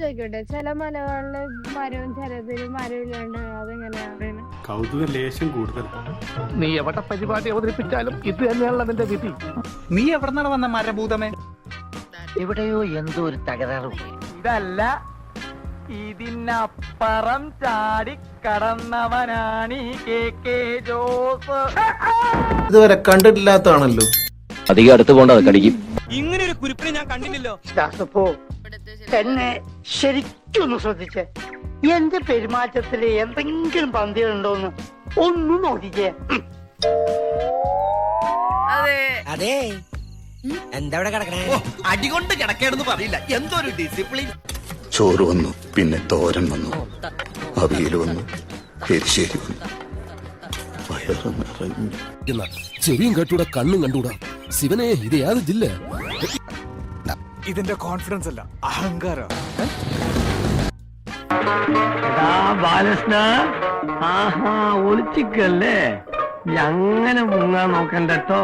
ചോദിക്കട്ടെ, ചില മലകളില് മരവും ചിലതിൽ മരം ഇല്ലാണ്ട് അതെങ്ങനെയാ? കൗതുക ലേശം കൂടുതൽ. നീ എവിടെ പരിപാടി അവതരിപ്പിച്ചാലും ഇത് തന്നെയാണല്ലോ നിന്റെ വിധി. നീ എവിടെ വന്ന മരഭൂതമേ? എവിടെയോ എന്തോ ഒരു തകരാറ്. ഇതല്ല, ഇതിനപ്പുറം ചാടി കടന്നവനാണ് KK ജോസ്. ഇതുവരെ കണ്ടിട്ടില്ലാത്താണല്ലോ. അധികം അടുത്ത് പോണ്ടത് കടിക്കും. ഇങ്ങനെ ഒരു കുരിപ്പിനെ ഞാൻ കണ്ടില്ലല്ലോ. എന്നെ ശരിക്കൊന്ന് ശ്രദ്ധിച്ചേ. എന്റെ പെരുമാറ്റത്തില് എന്തെങ്കിലും പന്തികളുണ്ടോന്ന് ഒന്നും നോക്കിക്കേ. അതെ എന്താ കിടക്കണേ? അടികൊണ്ട് കിടക്കേണ്ടെന്ന് പറയില്ല, എന്തൊരു ഡിസിപ്ലിൻ. ചോറ് വന്നു, പിന്നെ തോരൻ വന്നു, അവിയൽ വന്നു, എരിശ്ശേരി വന്നു. വയറ് നിറഞ്ഞു. ചെവിയും കേട്ടൂടാ, കണ്ണും കണ്ടൂടാ. ശിവനെ, ഇത് യാതൊരു ജില്ല. ഇതിന്റെ കോൺഫിഡൻസ് അല്ല, അഹങ്കാരം. ബാലകൃഷ്ണ, ആഹാ ഒളിച്ചിക്കല്ലേ, അങ്ങനെ മുങ്ങാൻ നോക്കണ്ടോ.